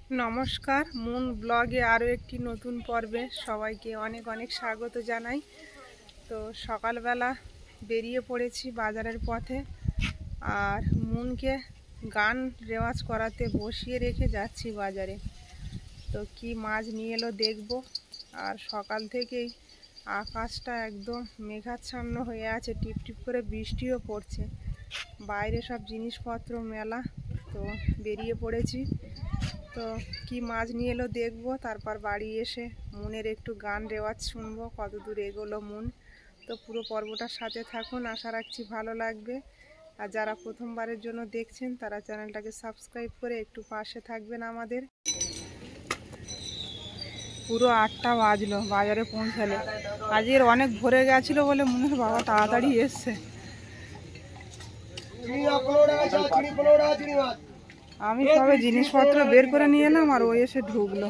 নমস্কার, মুন ব্লগে আরও একটি নতুন পর্বে সবাইকে অনেক অনেক স্বাগত জানাই। তো সকালবেলা বেরিয়ে পড়েছি বাজারের পথে, আর মুনকে গান রেওয়াজ করাতে বসিয়ে রেখে যাচ্ছি বাজারে। তো কি মাছ নিয়ে এলো দেখব। আর সকাল থেকেই আকাশটা একদম মেঘাচ্ছন্ন হয়ে আছে, টিপটিপ করে বৃষ্টিও পড়ছে। বাইরে সব জিনিসপত্র মেলা, তো বেরিয়ে পড়েছি। তো কি মাছ নিয়ে এলো দেখবো, তারপর বাড়ি এসে মুনের একটু গান রেওয়াজ শুনবো, কত দূর এগোলো মুন। তো পুরো পর্বটার সাথে থাকুন, আশা রাখছি ভালো লাগবে। আর যারা প্রথমবারের জন্য দেখছেন তারা চ্যানেলটাকে সাবস্ক্রাইব করে একটু পাশে থাকবেন আমাদের। পুরো 8টা বাজলো বাজারে পৌঁছালে। আজকের অনেক ভরে গেছিলো বলে মনে হয় বাবা তাড়াতাড়ি এসছে। আমি সবে জিনিসপত্র বের করে নিয়ে এলাম আর ও এসে ঢুকলো,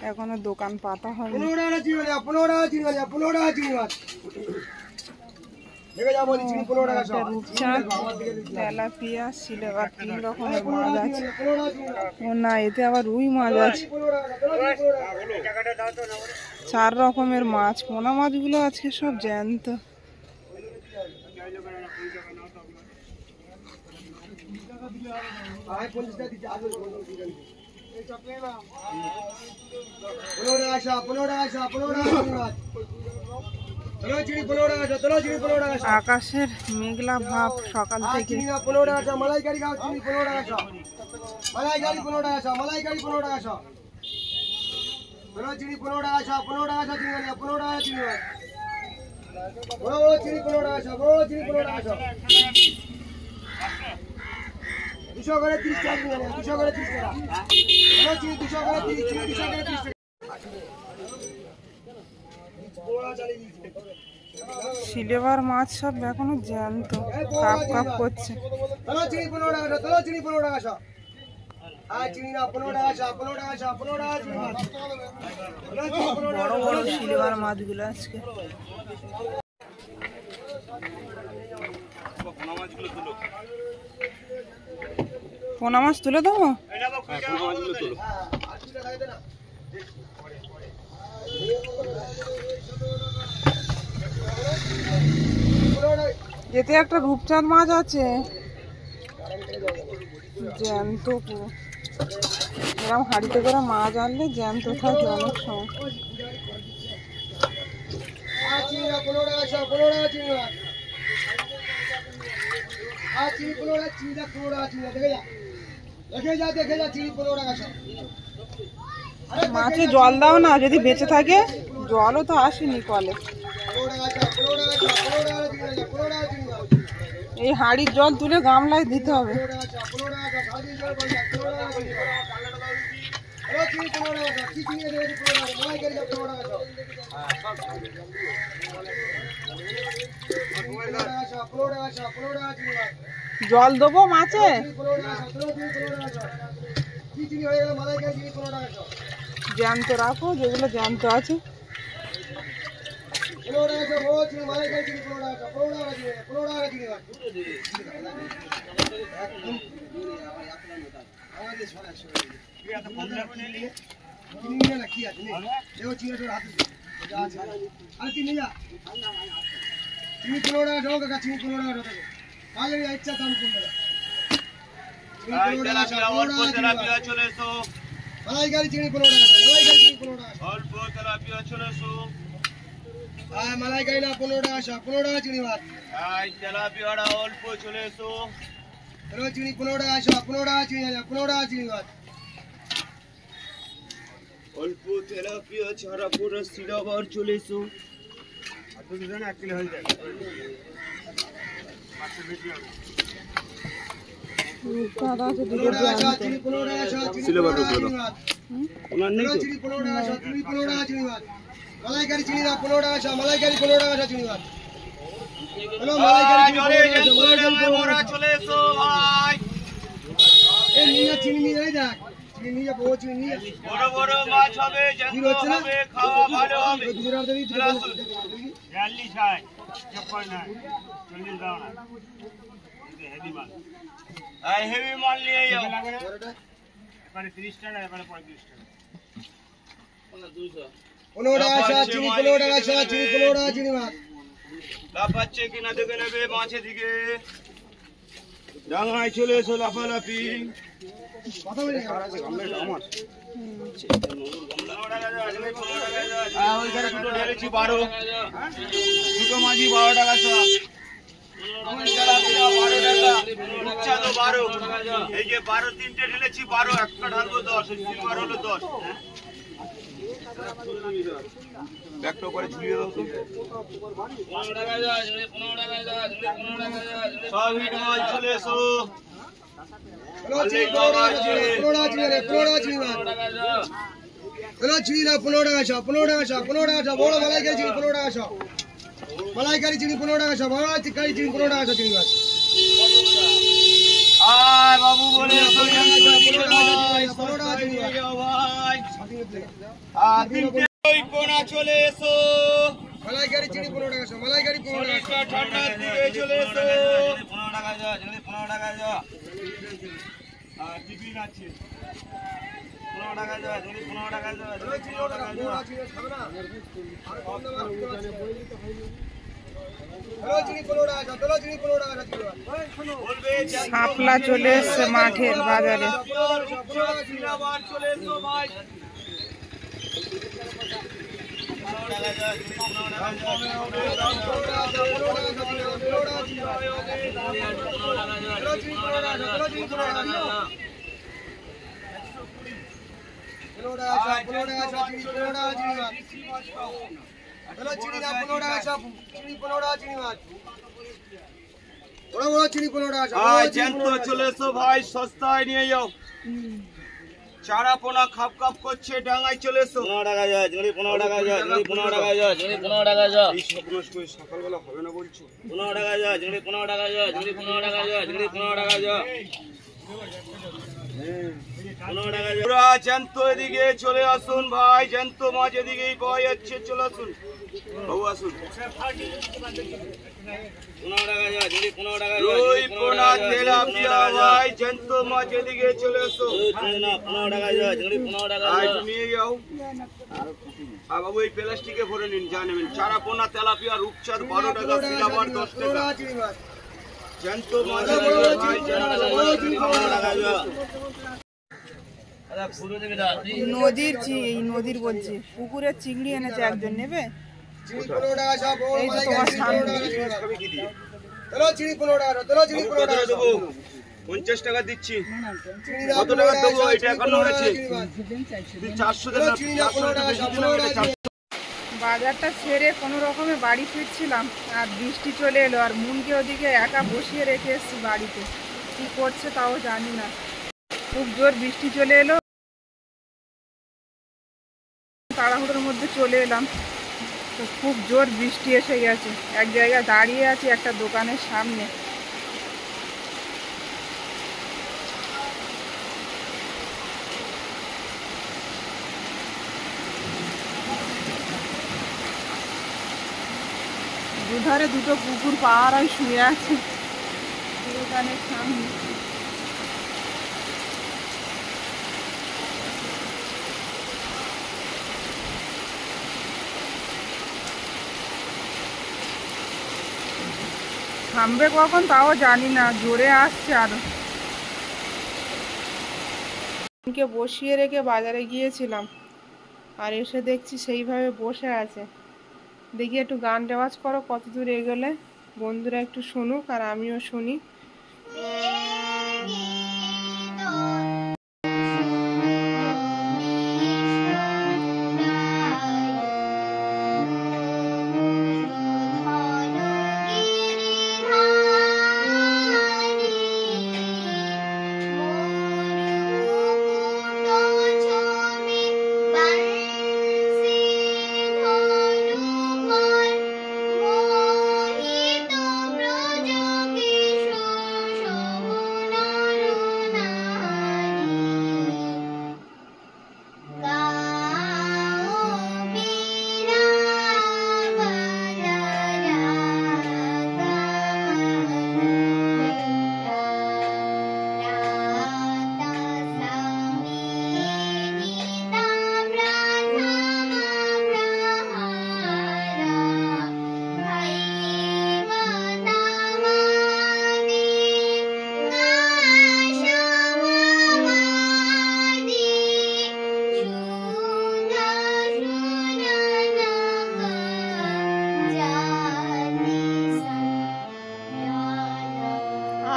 এখনো দোকান পাতা হয়নি। রূপচাঁদ, তেলাপিয়া, সিলভার 3 রকমের মাছ আছে। ও না, এতে আবার রুই মাছ আছে। 4 রকমের মাছ। পোনা মাছগুলো আজকে সব জ্যান্ত। আকাশের মেঘলা ভাব সকাল থেকে। সিলভার মাছ সব এখনো জ্যান্ত, কাপ কাপ করছে। বড় বড় সিলভার মাছগুলো আজকে। পোনা মাছ তুলে দেবো। এতে একটা রূপচাঁদ মাছ আছে, জ্যান্ত পুরো। এরকম হাঁড়িতে করে মাছ আনলে জ্যান্ত থাকে অনেক সময়। মাছে জল দাও না যদি বেঁচে থাকে, জলও তো আসেনি কলে। এই হাঁড়ির জল তুলে গামলায় দিতে হবে। জল দেবো মাছে, জ্যান্ত রাখো যেগুলো জ্যান্ত আছে। মালাইকারি না 15 টাকা 15 টাকা চিনি ভাত। তেলাপিয়াটা অল্প চলে এসো। চিনি 15 টাকা 15 টাকা চিনি 15 টাকা চিনি ভাত। অল্প তেলাপিয়া ছাড়া পুরো সিলভার চলে এসো। আর তো দুজন 1 কিলো হয়ে যায়। মাছের বেশি হবে। রূপচাঁদ আছে দুটো জ্যান্ত। সিলভার রূপচাঁদ। ওনার নেই তো। চিনি 15 টাকা 15 টাকা চিনি ভাত। মালাইকারি চিনি না 15 টাকা মালাইকারি 15 টাকা চিনি ভাত। হ্যালো মালাইকারি চলে এসো ভাই। এই নিয়ে চিনি নিয়ে দেখ, চিনি নিয়ে বড় চিনি নিয়ে বড় বড় মাছ হবে, জ্যান্ত হবে, খাওয়া ভালো হবে। 40 হয় 56 না 40 দাও না। এই হেভি মাল, এই হেভি মাল নিয়ে যাও। এবারে 30 টাকা এবারে 35 টাকা 15 টাকা শ চিনি 15 টাকা শ চিনি 15 টাকা চিনি মাছ লাভ পাচ্ছে কিনা দেখে নেবে মাছের দিকে ডাঙায় চলে এসো লাফালাফি কথা বলি আমার ওইখানে দুটো ঢেলেছি 12 দুটো মাঝি 12 টাকা শ এই যে 12 তিনটে ঢেলেছি 12 একটা ঢালবো 10 সিলভার হলো 10 ব্যাগটা করে ঝুলিয়ে দাও তো 15 টাকা যায় 15 টাকা যায় 15 টাকা যায় সব হিট মাল চলে এসো হলো চিনি 15 টাকা চিনি 15 টাকা যায় হলো চিনি না 15 টাকা সব 15 টাকা সব 15 টাকা সব বড় মালাই গেছি 15 টাকা সব মালাইকারি চিনি 15 টাকা সব বড় চিকারি চিনি 15 টাকা চিনি গাছ আয় বাবু বলে তো 15 টাকা চিনি ভাই তিনটে ওই কোনা চলে এসো মালাইকারি চিনি 15 টাকা সব মালাইকারি 15 টাকা ঠান্ডার দিকে চলে এসো 15 টাকা যা 15 টাকা যা আর টিফিন আছে 15 টাকা যা 15 টাকা যা 15 টাকা যা খাবে না আর কম দাম আছে শাপলা চলে এসছে মাঠের বাজারে। চলে এসো ভাই সস্তায় নিয়ে যাও চারা পোনা খাপ খাপ করছে ডাঙায় চলে এসো 15 টাকা যায় 15 টাকা যায় 15 টাকা যায় 15 টাকা যায় এই সব নষ্ট করে সকালবেলা হবে না বলছো 15 টাকা যায় 15 টাকা যায় 15 টাকা যায় 15 টাকা যায় জ্যান্ত এদিকে চলে আসুন ভাই জ্যান্ত মাছ এদিকেই পাওয়া যাচ্ছে চলে আসুন বাবু আসুন 15 টাকা যায় 15 টাকা যায় রুই পোনা তেলাপিয়া ভাই জ্যান্ত মাছ এদিকে চলে আসো 15 টাকা যায় 15 টাকা যায় নিয়ে যাও আর বাবু এই প্লাস্টিকে ভরে নিন যা নেবেন চারা পোনা তেলাপিয়া রূপচাঁদ 12 টাকা সিলাবার 10 টাকা জ্যান্ত মাছ ভাই জ্যান্ত টাকা যায় নদীর নদীর বলছি পুকুরের চিংড়ি এনেছে একজন নেবে এই তো তোমার সামনে 50 টাকা দিচ্ছি কত টাকা দেবো এটা এখন হয়েছে 400 টাকা বাজারটা ছেড়ে কোনো রকমে বাড়ি ফিরছিলাম আর বৃষ্টি চলে এলো আর মুনকে ওদিকে একা বসিয়ে রেখে এসেছি বাড়িতে কি করছে তাও জানি না খুব জোর বৃষ্টি চলে এলো তাড়াহুড়োর মধ্যে চলে এলাম তো খুব জোর বৃষ্টি এসে গেছে এক জায়গায় দাঁড়িয়ে আছি একটা দোকানের সামনে দুধারে দুটো কুকুর পাহারায় শুয়ে আছে দোকানের সামনে থামবে কখন তাও জানি না জোরে আসছে আরো বসিয়ে রেখে বাজারে গিয়েছিলাম আর এসে দেখছি সেইভাবে বসে আছে দেখি একটু গান রেওয়াজ করো কত দূর এগোলে বন্ধুরা একটু শুনুক আর আমিও শুনি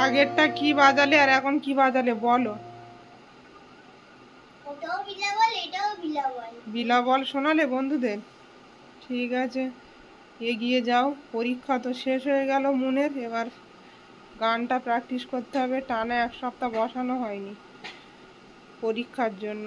আগেরটা কি বাজালে আর এখন কি বাজালে বলো। বিলা বল শোনালে বন্ধুদের? ঠিক আছে, এগিয়ে যাও। পরীক্ষা তো শেষ হয়ে গেল মুনের, এবার গানটা প্র্যাকটিস করতে হবে। টানা 1 সপ্তাহ বসানো হয়নি পরীক্ষার জন্য।